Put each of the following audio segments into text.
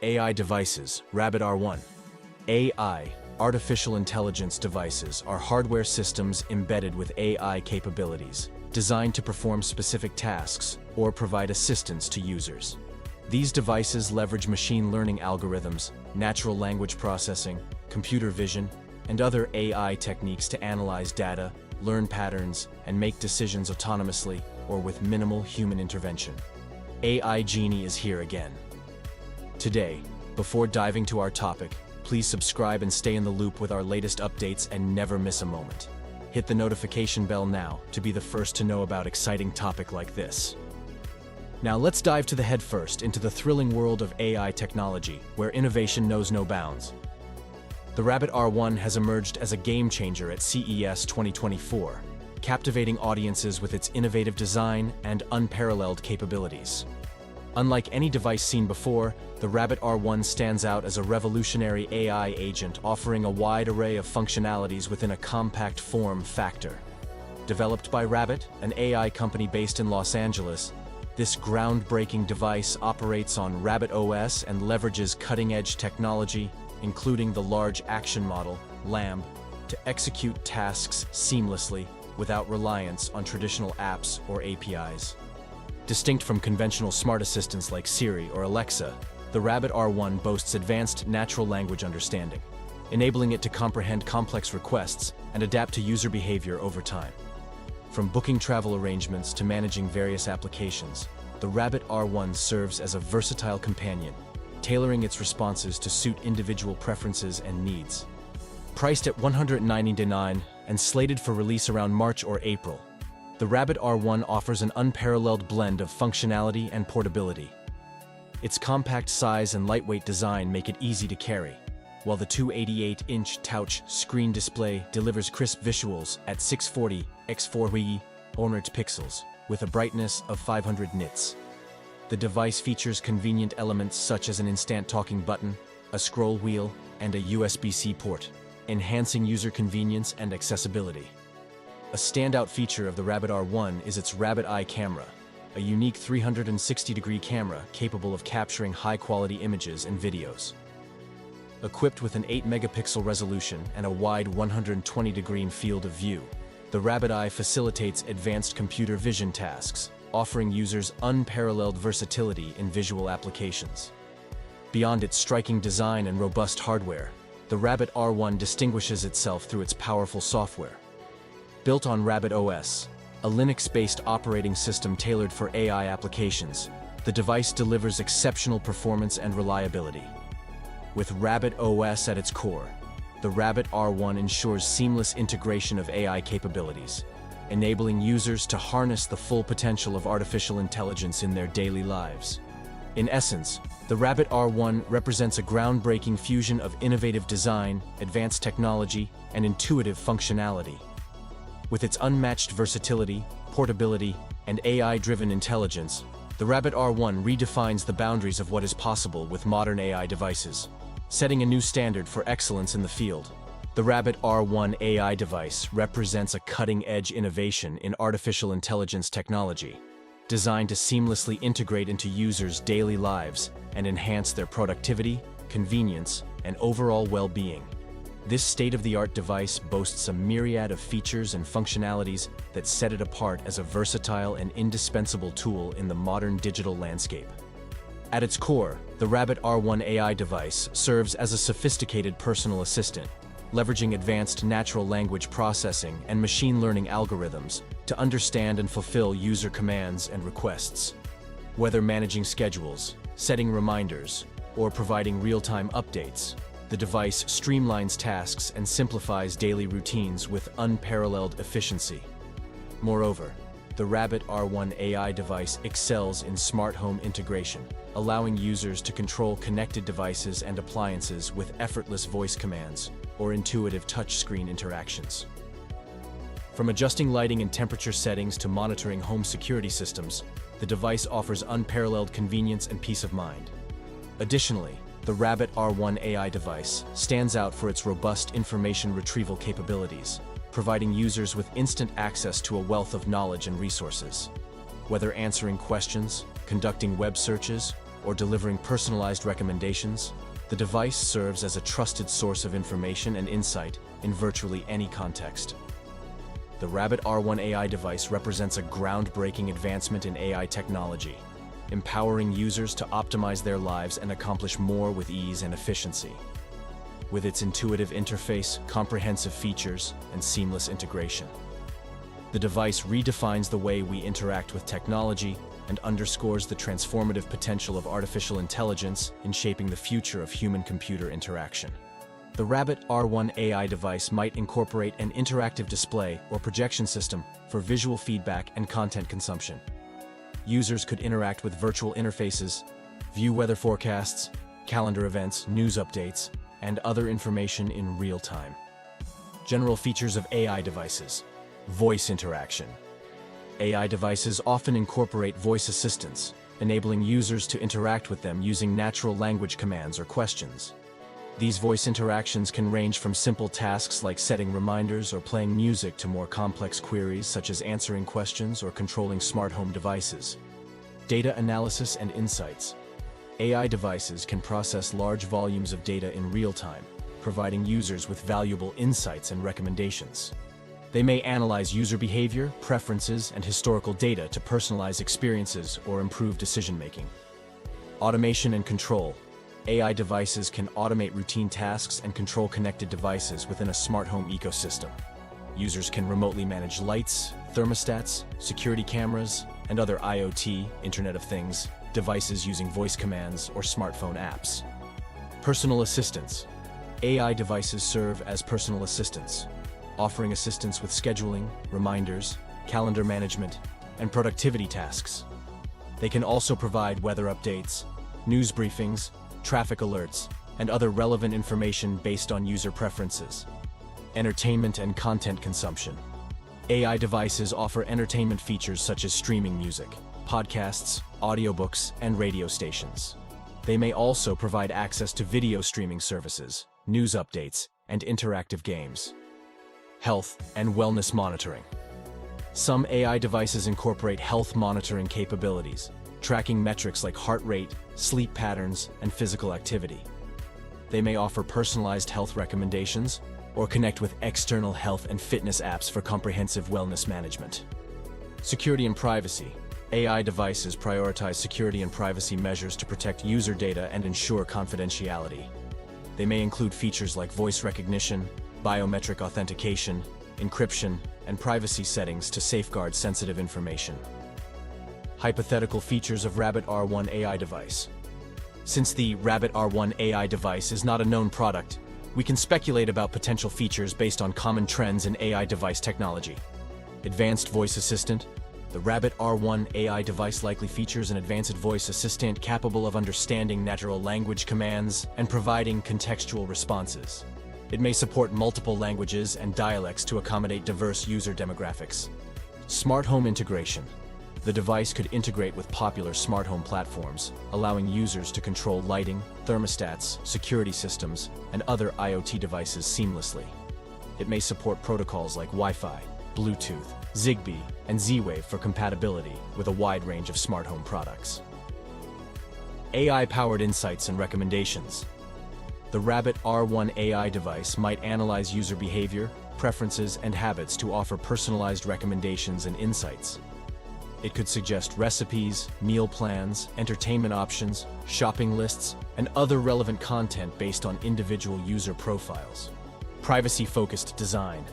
AI devices, Rabbit R1. AI, artificial intelligence devices, are hardware systems embedded with AI capabilities, designed to perform specific tasks or provide assistance to users. These devices leverage machine learning algorithms, natural language processing, computer vision, and other AI techniques to analyze data, learn patterns, and make decisions autonomously or with minimal human intervention. AI Genie is here again. Today, before diving to our topic, please subscribe and stay in the loop with our latest updates and never miss a moment. Hit the notification bell now to be the first to know about exciting topic like this. Now let's dive to the head first into the thrilling world of AI technology, where innovation knows no bounds. The Rabbit R1 has emerged as a game changer at CES 2024, captivating audiences with its innovative design and unparalleled capabilities. Unlike any device seen before, the Rabbit R1 stands out as a revolutionary AI agent offering a wide array of functionalities within a compact form factor. Developed by Rabbit, an AI company based in Los Angeles, this groundbreaking device operates on Rabbit OS and leverages cutting-edge technology, including the Large Action Model, LAMB, to execute tasks seamlessly without reliance on traditional apps or APIs. Distinct from conventional smart assistants like Siri or Alexa, the Rabbit R1 boasts advanced natural language understanding, enabling it to comprehend complex requests and adapt to user behavior over time. From booking travel arrangements to managing various applications, the Rabbit R1 serves as a versatile companion, tailoring its responses to suit individual preferences and needs. Priced at $199 and slated for release around March or April, the Rabbit R1 offers an unparalleled blend of functionality and portability. Its compact size and lightweight design make it easy to carry, while the 288-inch touch screen display delivers crisp visuals at 640 x 400 pixels with a brightness of 500 nits. The device features convenient elements such as an instant talking button, a scroll wheel, and a USB-C port, enhancing user convenience and accessibility. A standout feature of the Rabbit R1 is its Rabbit Eye camera, a unique 360-degree camera capable of capturing high-quality images and videos. Equipped with an 8-megapixel resolution and a wide 120-degree field of view, the Rabbit Eye facilitates advanced computer vision tasks, offering users unparalleled versatility in visual applications. Beyond its striking design and robust hardware, the Rabbit R1 distinguishes itself through its powerful software. Built on Rabbit OS, a Linux-based operating system tailored for AI applications, the device delivers exceptional performance and reliability. With Rabbit OS at its core, the Rabbit R1 ensures seamless integration of AI capabilities, enabling users to harness the full potential of artificial intelligence in their daily lives. In essence, the Rabbit R1 represents a groundbreaking fusion of innovative design, advanced technology, and intuitive functionality. With its unmatched versatility, portability, and AI-driven intelligence, the Rabbit R1 redefines the boundaries of what is possible with modern AI devices, setting a new standard for excellence in the field. The Rabbit R1 AI device represents a cutting-edge innovation in artificial intelligence technology, designed to seamlessly integrate into users' daily lives and enhance their productivity, convenience, and overall well-being. This state-of-the-art device boasts a myriad of features and functionalities that set it apart as a versatile and indispensable tool in the modern digital landscape. At its core, the Rabbit R1 AI device serves as a sophisticated personal assistant, leveraging advanced natural language processing and machine learning algorithms to understand and fulfill user commands and requests. Whether managing schedules, setting reminders, or providing real-time updates, the device streamlines tasks and simplifies daily routines with unparalleled efficiency. Moreover, the Rabbit R1 AI device excels in smart home integration, allowing users to control connected devices and appliances with effortless voice commands or intuitive touchscreen interactions. From adjusting lighting and temperature settings to monitoring home security systems, the device offers unparalleled convenience and peace of mind. Additionally, the Rabbit R1 AI device stands out for its robust information retrieval capabilities, providing users with instant access to a wealth of knowledge and resources. Whether answering questions, conducting web searches, or delivering personalized recommendations, the device serves as a trusted source of information and insight in virtually any context. The Rabbit R1 AI device represents a groundbreaking advancement in AI technology, empowering users to optimize their lives and accomplish more with ease and efficiency. With its intuitive interface, comprehensive features, and seamless integration, the device redefines the way we interact with technology and underscores the transformative potential of artificial intelligence in shaping the future of human-computer interaction. The Rabbit R1 AI device might incorporate an interactive display or projection system for visual feedback and content consumption. Users could interact with virtual interfaces, view weather forecasts, calendar events, news updates, and other information in real time. General features of AI devices. Voice interaction. AI devices often incorporate voice assistants, enabling users to interact with them using natural language commands or questions. These voice interactions can range from simple tasks like setting reminders or playing music to more complex queries such as answering questions or controlling smart home devices. Data analysis and insights. AI devices can process large volumes of data in real time, providing users with valuable insights and recommendations. They may analyze user behavior, preferences, and historical data to personalize experiences or improve decision-making. Automation and control. AI devices can automate routine tasks and control connected devices within a smart home ecosystem. Users can remotely manage lights, thermostats, security cameras, and other IoT, Internet of Things, devices using voice commands or smartphone apps. Personal assistants. AI devices serve as personal assistants, offering assistance with scheduling, reminders, calendar management, and productivity tasks. They can also provide weather updates, news briefings, traffic alerts, and other relevant information based on user preferences. Entertainment and content consumption. AI devices offer entertainment features such as streaming music, podcasts, audiobooks, and radio stations. They may also provide access to video streaming services, news updates, and interactive games. Health and wellness monitoring. Some AI devices incorporate health monitoring capabilities, tracking metrics like heart rate, sleep patterns, and physical activity. They may offer personalized health recommendations or connect with external health and fitness apps for comprehensive wellness management. Security and privacy. AI devices prioritize security and privacy measures to protect user data and ensure confidentiality. They may include features like voice recognition, biometric authentication, encryption, and privacy settings to safeguard sensitive information. Hypothetical features of Rabbit R1 AI device. Since the Rabbit R1 AI device is not a known product, we can speculate about potential features based on common trends in AI device technology. Advanced voice assistant. The Rabbit R1 AI device likely features an advanced voice assistant capable of understanding natural language commands and providing contextual responses. It may support multiple languages and dialects to accommodate diverse user demographics. Smart home integration. The device could integrate with popular smart home platforms, allowing users to control lighting, thermostats, security systems, and other IoT devices seamlessly. It may support protocols like Wi-Fi, Bluetooth, Zigbee, and Z-Wave for compatibility with a wide range of smart home products. AI-powered insights and recommendations. The Rabbit R1 AI device might analyze user behavior, preferences, and habits to offer personalized recommendations and insights. It could suggest recipes, meal plans, entertainment options, shopping lists, and other relevant content based on individual user profiles. Privacy-focused design.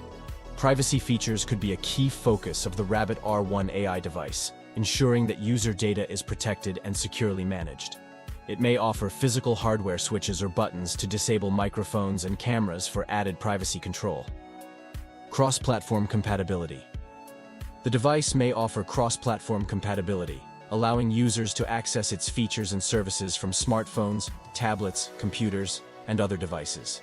Privacy features could be a key focus of the Rabbit R1 AI device, ensuring that user data is protected and securely managed. It may offer physical hardware switches or buttons to disable microphones and cameras for added privacy control. Cross-platform compatibility. The device may offer cross-platform compatibility, allowing users to access its features and services from smartphones, tablets, computers, and other devices.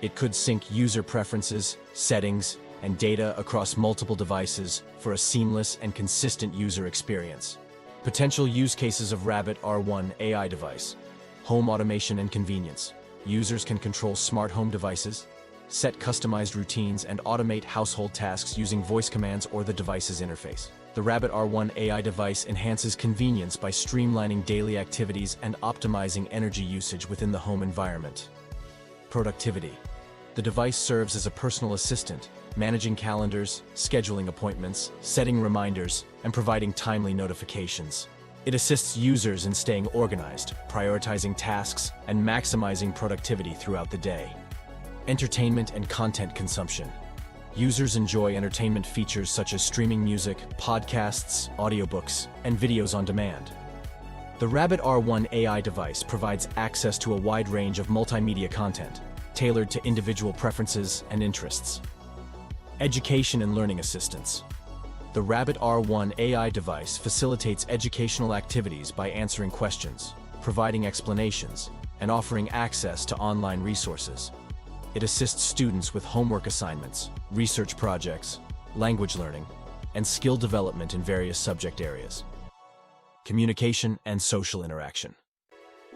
It could sync user preferences, settings, and data across multiple devices for a seamless and consistent user experience. Potential use cases of Rabbit R1 AI device. Home automation and convenience. Users can control smart home devices, set customized routines, and automate household tasks using voice commands or the device's interface. The Rabbit R1 AI device enhances convenience by streamlining daily activities and optimizing energy usage within the home environment. Productivity. The device serves as a personal assistant, managing calendars, scheduling appointments, setting reminders, and providing timely notifications. It assists users in staying organized, prioritizing tasks, and maximizing productivity throughout the day. Entertainment and content consumption. Users enjoy entertainment features such as streaming music, podcasts, audiobooks, and videos on demand. The Rabbit R1 AI device provides access to a wide range of multimedia content, tailored to individual preferences and interests. Education and learning assistance. The Rabbit R1 AI device facilitates educational activities by answering questions, providing explanations, and offering access to online resources. It assists students with homework assignments, research projects, language learning, and skill development in various subject areas. Communication and social interaction.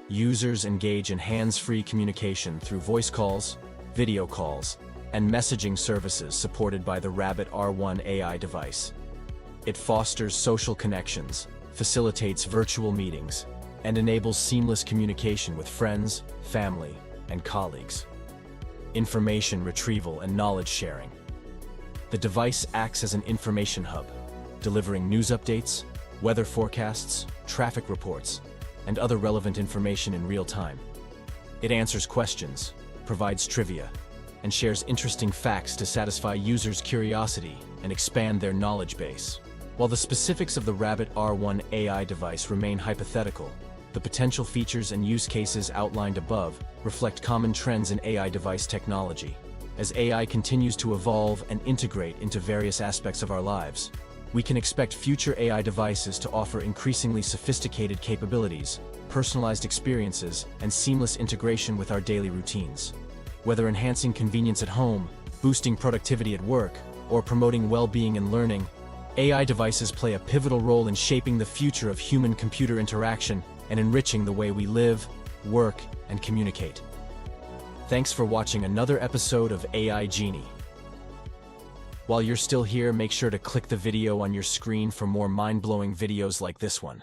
Users engage in hands-free communication through voice calls, video calls, and messaging services supported by the Rabbit R1 AI device. It fosters social connections, facilitates virtual meetings, and enables seamless communication with friends, family, and colleagues. Information retrieval and knowledge sharing. The device acts as an information hub, delivering news updates, weather forecasts, traffic reports, and other relevant information in real time. It answers questions, provides trivia, and shares interesting facts to satisfy users' curiosity and expand their knowledge base. While the specifics of the Rabbit R1 AI device remain hypothetical, the potential features and use cases outlined above reflect common trends in AI device technology. As AI continues to evolve and integrate into various aspects of our lives, we can expect future AI devices to offer increasingly sophisticated capabilities, personalized experiences, and seamless integration with our daily routines. Whether enhancing convenience at home, boosting productivity at work, or promoting well-being and learning, AI devices play a pivotal role in shaping the future of human-computer interaction and enriching the way we live, work, and communicate. Thanks for watching another episode of AI Genie. While you're still here, make sure to click the video on your screen for more mind-blowing videos like this one.